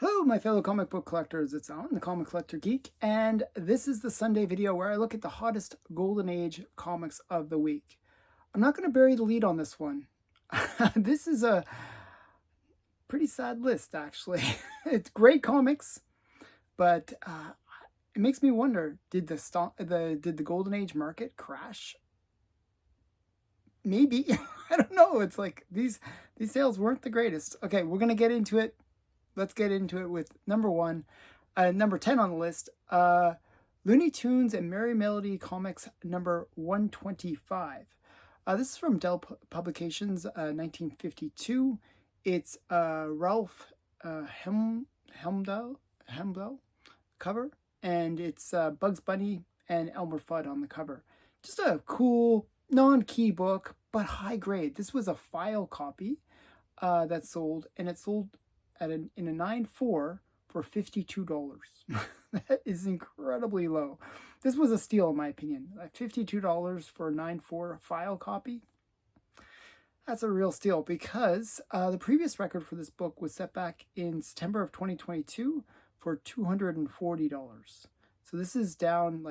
Hello, my fellow comic book collectors. It's Alan, the Comic Collector Geek, and this is the Sunday video where I look at the hottest Golden Age comics of the week. I'm not going to bury the lead on this one. This is a pretty sad list, actually. It's great comics, but it makes me wonder: did the Golden Age market crash? Maybe. I don't know. It's like these sales weren't the greatest. Okay, we're gonna get into it. Let's get into it with number 10 on the list. Looney Tunes and Merry Melody Comics number 125. This is from Dell Publications, 1952. It's Ralph Hemdell cover, and it's Bugs Bunny and Elmer Fudd on the cover. Just a cool non-key book, but high grade. This was a file copy that sold, and it sold in a 9.4 for $52. That is incredibly low. This was a steal in my opinion. $52 for a 9.4 file copy. That's a real steal because the previous record for this book was set back in September of 2022 for $240. So this is down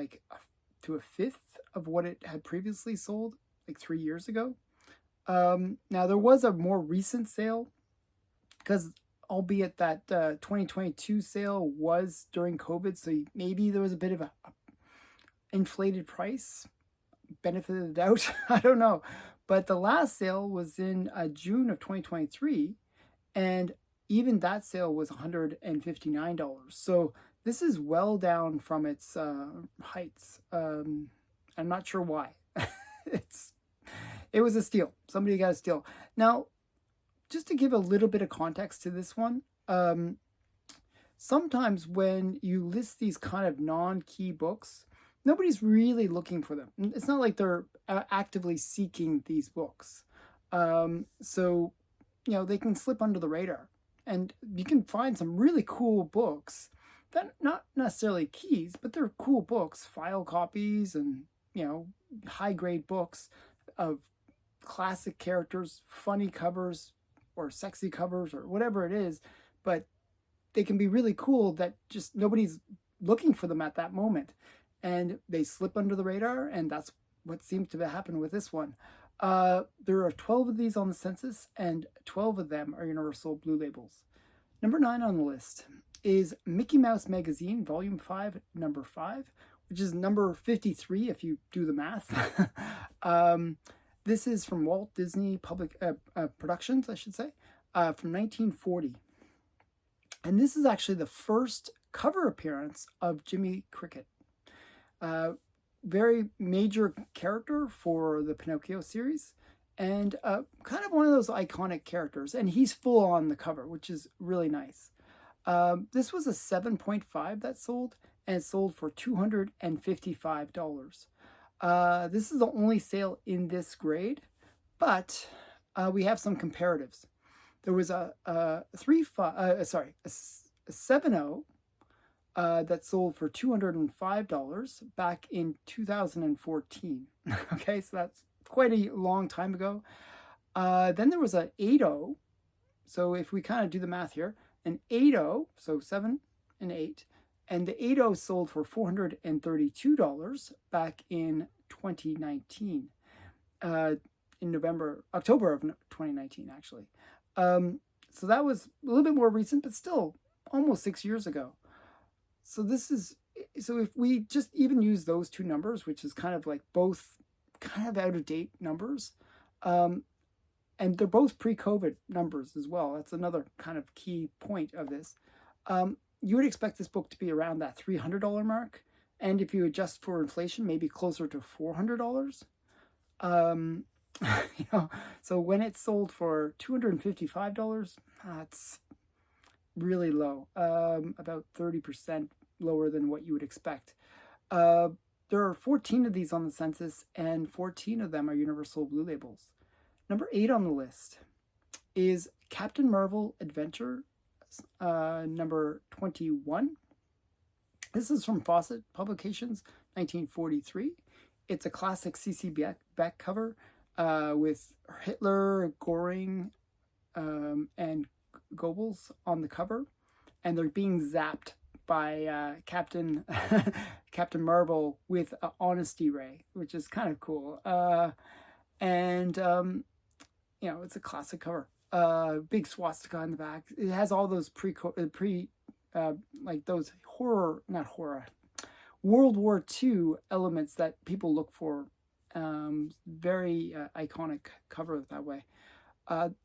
to a fifth of what it had previously sold like 3 years ago. Now there was a more recent sale, because albeit that 2022 sale was during COVID, so maybe there was a bit of a inflated price, benefit of the doubt. I don't know. But the last sale was in June of 2023, and even that sale was $159. So this is well down from its heights. I'm not sure why. It was a steal. Somebody got a steal. Now, just to give a little bit of context to this one, sometimes when you list these kind of non-key books, nobody's really looking for them. It's not like they're actively seeking these books. So, they can slip under the radar. And you can find some really cool books that not necessarily keys, but they're cool books, file copies and, high-grade books of classic characters, funny covers, or sexy covers, or whatever it is, but they can be really cool that just nobody's looking for them at that moment, and they slip under the radar, and that's what seems to happen with this one. There are 12 of these on the census, and 12 of them are Universal Blue Labels. Number 9 on the list is Mickey Mouse Magazine, Volume 5, number 5, which is number 53 if you do the math. This is from Walt Disney Productions, I should say, from 1940. And this is actually the first cover appearance of Jimmy Cricket. Very major character for the Pinocchio series, and kind of one of those iconic characters. And he's full on the cover, which is really nice. This was a 7.5 that sold, and it sold for $255. This is the only sale in this grade, but we have some comparatives. There was a 7.0 that sold for $205 back in 2014. Okay, so that's quite a long time ago. Then there was an 8.0. So if we kind of do the math here, an 8.0, so 7 and 8, and the 8.0 sold for $432 back in 2019, in October of 2019, actually. So that was a little bit more recent, but still almost 6 years ago. So if we just even use those two numbers, which is kind of like both kind of out of date numbers, and they're both pre-COVID numbers as well. That's another kind of key point of this. You would expect this book to be around that $300 mark, and if you adjust for inflation, maybe closer to $400. So when it sold for $255, that's really low, about 30% lower than what you would expect. There are 14 of these on the census, and 14 of them are Universal Blue Labels. Number 8 on the list is Captain Marvel Adventure, number 21. This is from Fawcett Publications, 1943. It's a classic C.C. Beck cover with Hitler, Goring, and Goebbels on the cover. and they're being zapped by Captain Captain Marvel with Honesty Ray, which is kind of cool. And it's a classic cover. Big swastika on the back. It has all those like those not horror, World War II elements that people look for. Very iconic cover that way.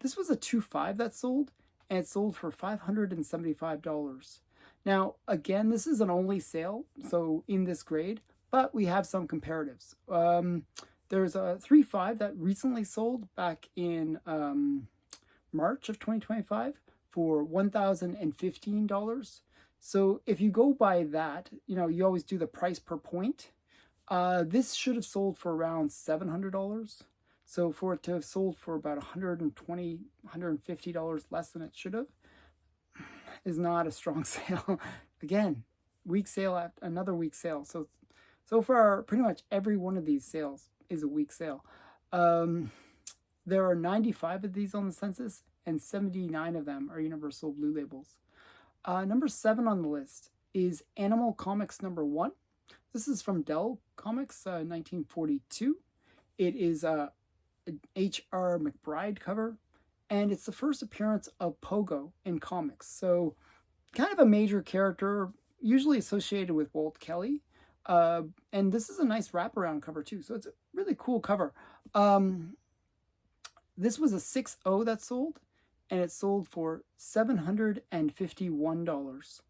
This was a 2.5 that sold, and it sold for $575. Now, again, this is an only sale, so in this grade, but we have some comparatives. There's a 3.5 that recently sold back in March of 2025 for $1,015. So if you go by that, you always do the price per point. This should have sold for around $700. So for it to have sold for about $120, $150 less than it should have is not a strong sale. Again, week sale, another week sale. So far, pretty much every one of these sales is a week sale. There are 95 of these on the census, and 79 of them are Universal Blue Labels. Number 7 on the list is Animal Comics #1. This is from Dell Comics, 1942. It is a H.R. McBride cover, and it's the first appearance of Pogo in comics. So kind of a major character, usually associated with Walt Kelly. And this is a nice wraparound cover too. So it's a really cool cover. This was a 6.0 that sold, and it sold for $751.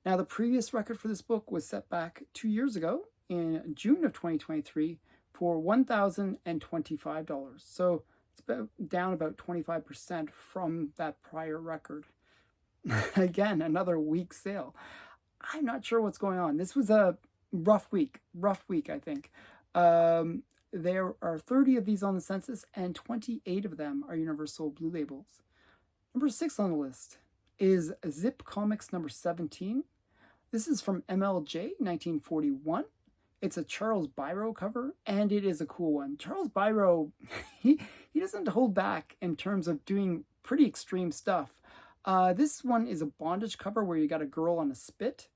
Now, the previous record for this book was set back 2 years ago in June of 2023 for $1,025. So it's down about 25% from that prior record. Again, another weak sale. I'm not sure what's going on. This was a rough week, I think. There are 30 of these on the census, and 28 of them are Universal Blue Labels. Number 6 on the list is Zip Comics #17. This is from MLJ, 1941. It's a Charles Biro cover, and it is a cool one. Charles Biro, he doesn't hold back in terms of doing pretty extreme stuff. This one is a bondage cover where you got a girl on a spit,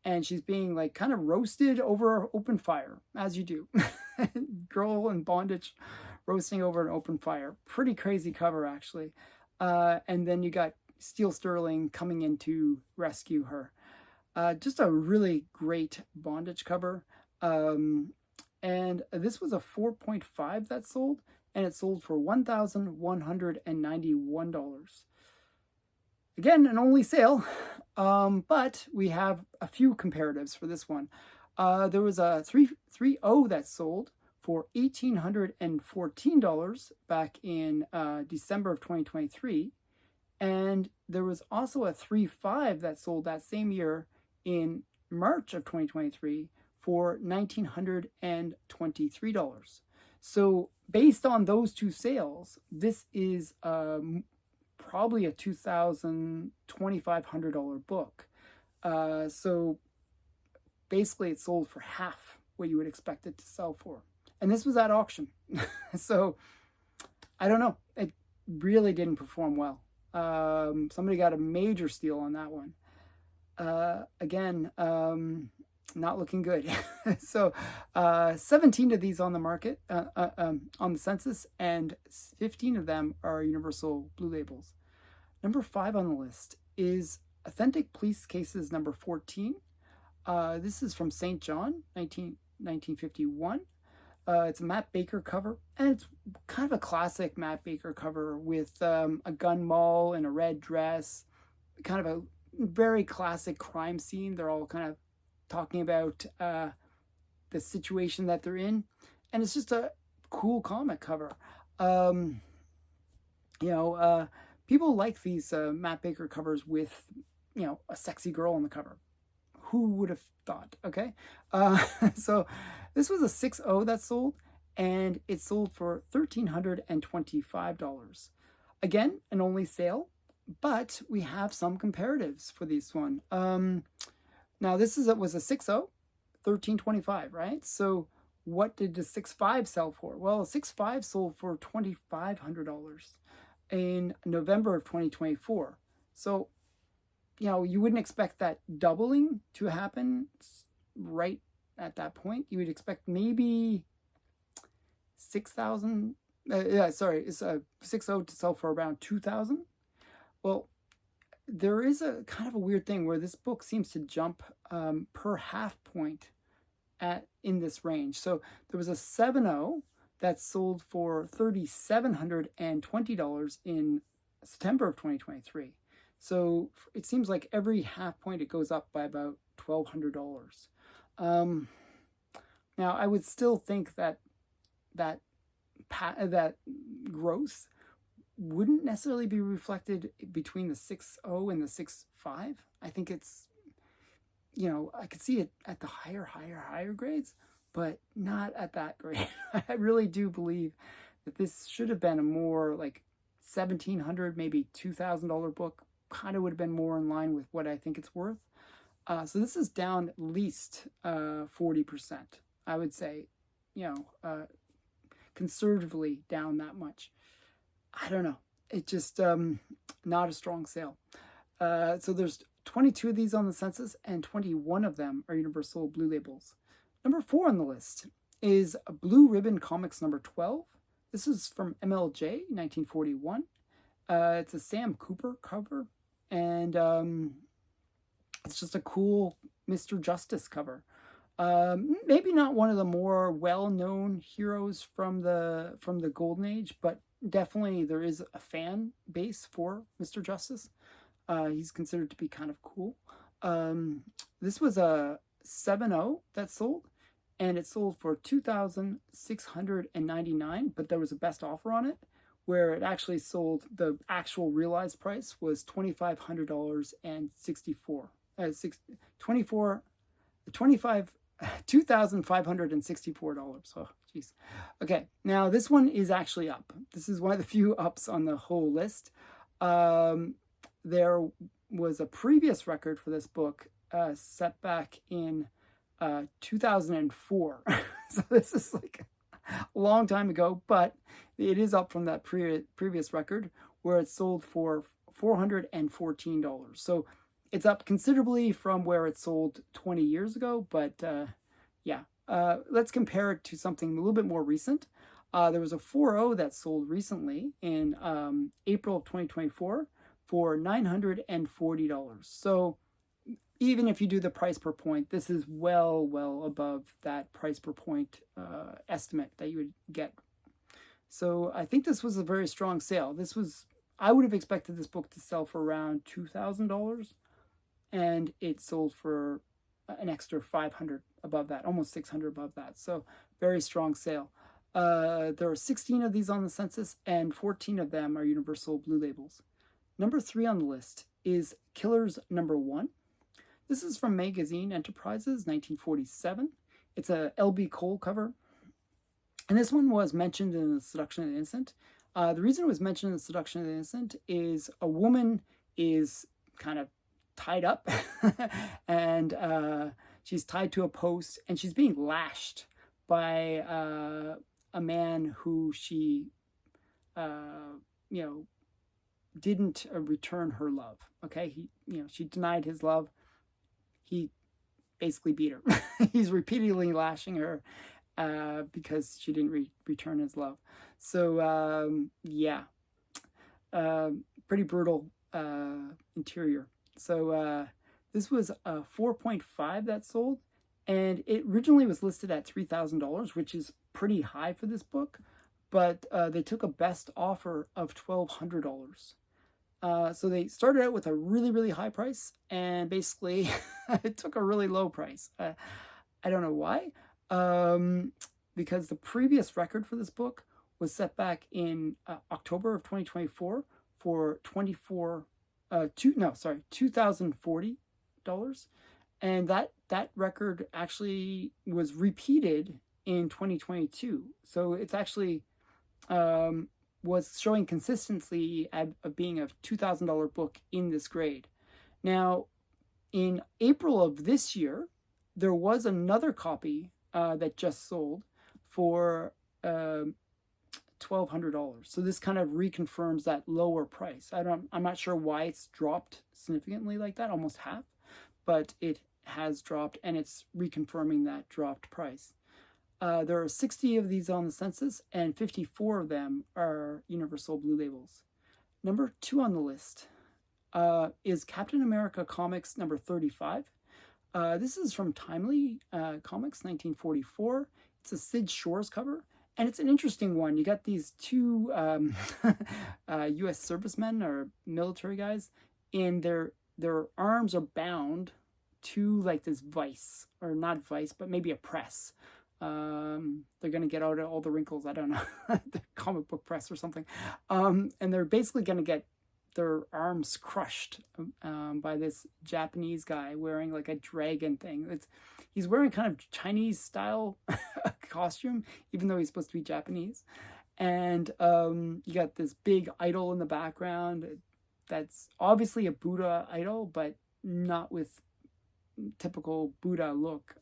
and she's being like kind of roasted over open fire, as you do. Girl in bondage roasting over an open fire. Pretty crazy cover, actually. And then you got Steel Sterling coming in to rescue her. Just a really great bondage cover. And this was a 4.5 that sold, and it sold for $1,191. Again, an only sale, but we have a few comparatives for this one. There was a 3.0 that sold for $1,814 back in December of 2023. And there was also a 3.5 that sold that same year in March of 2023 for $1,923. So based on those two sales, this is probably a $2,000, $2,500 book. So basically it sold for half what you would expect it to sell for. And this was at auction. So I don't know. It really didn't perform well. Somebody got a major steal on that one. Again, not looking good. So 17 of these on the market, on the census, and 15 of them are Universal Blue Labels. Number 5 on the list is Authentic Police Cases #14. This is from St. John, 1951. It's a Matt Baker cover, and it's kind of a classic Matt Baker cover with a gun mall and a red dress, kind of a very classic crime scene. They're all kind of talking about the situation that they're in, and it's just a cool comic cover. People like these Matt Baker covers with, a sexy girl on the cover. Who would have thought? Okay, so this was a 6.0 that sold, and it sold for $1,325. Again, an only sale, but we have some comparatives for this one. Now this was a 6.0, $1,325, right? So what did the 6.5 sell for? Well, a 6.5 sold for $2,500 in November of 2024. So you wouldn't expect that doubling to happen right at that point. You would expect maybe 6,000. It's 6.0 to sell for around 2,000. Well, there is a kind of a weird thing where this book seems to jump per half point in this range. So there was a 7.0 that sold for $3,720 in September of 2023. So it seems like every half point it goes up by about $1,200. Now I would still think that growth wouldn't necessarily be reflected between the 6.0 and the 6.5. I think it's, I could see it at the higher grades, but not at that grade. I really do believe that this should have been a more like $1,700, maybe $2,000 book. Kind of would have been more in line with what I think it's worth. So this is down at least 40%. I would say, conservatively down that much. I don't know. It just not a strong sale. So there's 22 of these on the census, and 21 of them are Universal Blue Labels. Number 4 on the list is Blue Ribbon Comics number 12. This is from MLJ, 1941. It's a Sam Cooper cover, and it's just a cool Mr. Justice cover. Maybe not one of the more well-known heroes from the Golden Age, but definitely there is a fan base for Mr. Justice. He's considered to be kind of cool. This was a 7.0 that sold, and it sold for $2,699, but there was a best offer on it, where it actually sold, the actual realized price was $2,564. $2,564. Oh, jeez. Okay, now this one is actually up. This is one of the few ups on the whole list. There was a previous record for this book set back in 2004. So this is like a long time ago, but it is up from that previous record where it sold for $414. So it's up considerably from where it sold 20 years ago, but let's compare it to something a little bit more recent. There was a 4.0 that sold recently in April of 2024 for $940. So even if you do the price per point, this is well above that price per point estimate that you would get. So I think this was a very strong sale. I would have expected this book to sell for around $2,000, and it sold for an extra $500 above that, almost $600 above that. So very strong sale. There are 16 of these on the census, and 14 of them are Universal Blue Labels. Number 3 on the list is Killers number 1. This is from Magazine Enterprises, 1947. It's a L.B. Cole cover. And this one was mentioned in The Seduction of the Innocent. The reason it was mentioned in The Seduction of the Innocent is a woman is kind of tied up and she's tied to a post, and she's being lashed by a man who she didn't return her love. Okay, she denied his love. He basically beat her. He's repeatedly lashing her because she didn't return his love. So pretty brutal interior. So this was a 4.5 that sold, and it originally was listed at $3,000, which is pretty high for this book, but they took a best offer of $1,200. So they started out with a really high price, and basically it took a really low price. I don't know why, because the previous record for this book was set back in October of 2024 for $2,040, and that record actually was repeated in 2022. So it's actually was showing consistency of being a $2,000 book in this grade. Now, in April of this year, there was another copy that just sold for $1,200. So this kind of reconfirms that lower price. I'm not sure why it's dropped significantly like that, almost half, but it has dropped, and it's reconfirming that dropped price. There are 60 of these on the census, and 54 of them are Universal Blue Labels. Number 2 on the list is Captain America Comics number 35. This is from Timely Comics, 1944. It's a Sid Shores cover, and it's an interesting one. You got these two U.S. servicemen or military guys, and their arms are bound to like this vice, or not vice, but maybe a press. They're going to get out of all the wrinkles. I don't know, the comic book press or something. And they're basically going to get their arms crushed by this Japanese guy wearing like a dragon thing. He's wearing kind of Chinese style costume, even though he's supposed to be Japanese. And you got this big idol in the background that's obviously a Buddha idol, but not with typical Buddha look.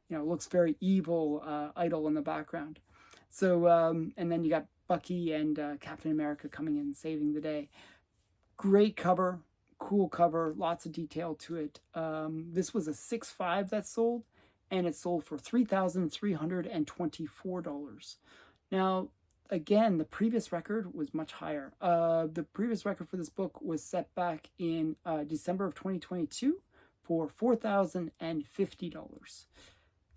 Looks very evil idol in the background. So, and then you got Bucky and Captain America coming in and saving the day. Great cover, cool cover, lots of detail to it. This was a 6.5 that sold, and it sold for $3,324. Now, again, the previous record was much higher. The previous record for this book was set back in December of 2022 for $4,050.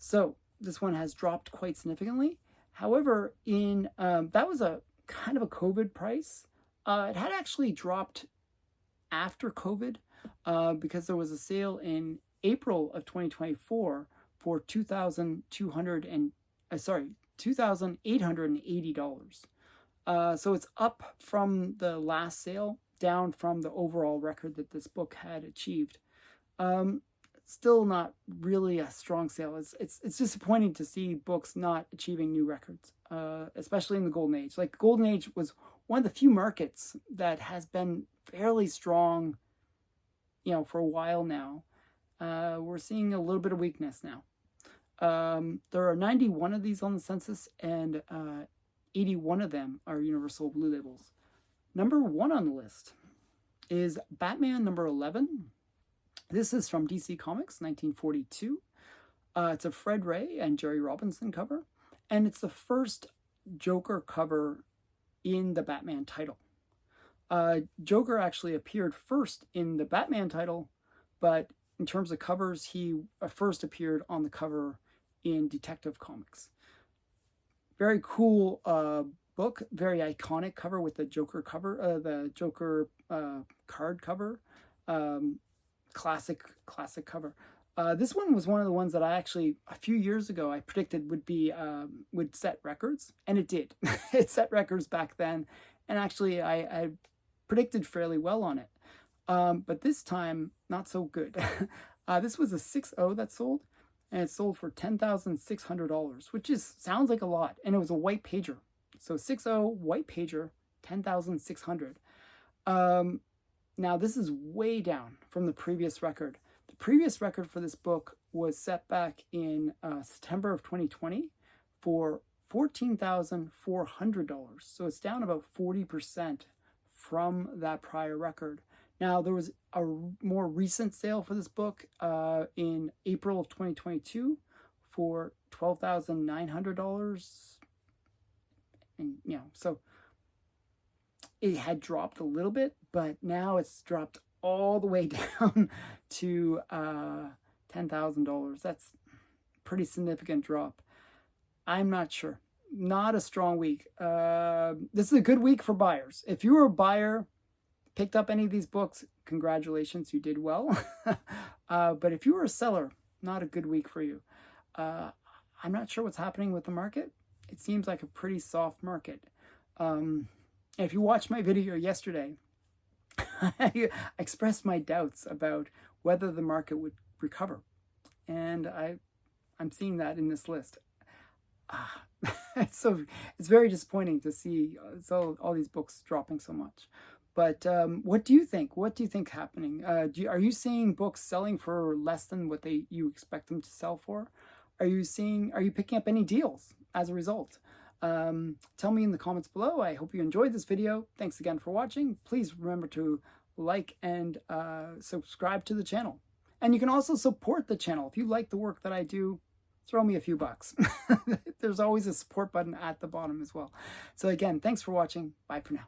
So this one has dropped quite significantly. However, that was a kind of a COVID price. It had actually dropped after COVID because there was a sale in April of 2024 for $2,880. So it's up from the last sale, down from the overall record that this book had achieved. Still not really a strong sale. It's disappointing to see books not achieving new records, especially in the Golden Age. Like, Golden Age was one of the few markets that has been fairly strong, for a while now. We're seeing a little bit of weakness now. There are 91 of these on the census, and 81 of them are Universal Blue Labels. Number 1 on the list is Batman number 11. This is from DC Comics, 1942. It's a Fred Ray and Jerry Robinson cover, and it's the first Joker cover in the Batman title. Joker actually appeared first in the Batman title, but in terms of covers, he first appeared on the cover in Detective Comics. Very cool book, very iconic cover with the Joker cover, the Joker card cover. Classic cover. This one was one of the ones that I actually, a few years ago, I predicted would set records, and it did. It set records back then, and actually I predicted fairly well on it. But this time, not so good. This was a 6.0 that sold, and it sold for $10,600, which sounds like a lot, and it was a white pager. So 6.0 white pager, $10,600. Now, this is way down from the previous record. The previous record for this book was set back in September of 2020 for $14,400. So it's down about 40% from that prior record. Now, there was a more recent sale for this book in April of 2022 for $12,900. And, so it had dropped a little bit, but now it's dropped all the way down to $10,000. That's a pretty significant drop. I'm not sure. Not a strong week. This is a good week for buyers. If you were a buyer, picked up any of these books, congratulations, you did well. But if you were a seller, not a good week for you. I'm not sure what's happening with the market. It seems like a pretty soft market. If you watched my video yesterday, I expressed my doubts about whether the market would recover. And I'm seeing that in this list. So it's very disappointing to see all these books dropping so much. But what do you think? What do you think happening? Are you seeing books selling for less than what you expect them to sell for? Are you picking up any deals as a result? Tell me in the comments below. I hope you enjoyed this video. Thanks again for watching. Please remember to like and subscribe to the channel. And you can also support the channel. If you like the work that I do, throw me a few bucks. There's always a support button at the bottom as well. So again, thanks for watching. Bye for now.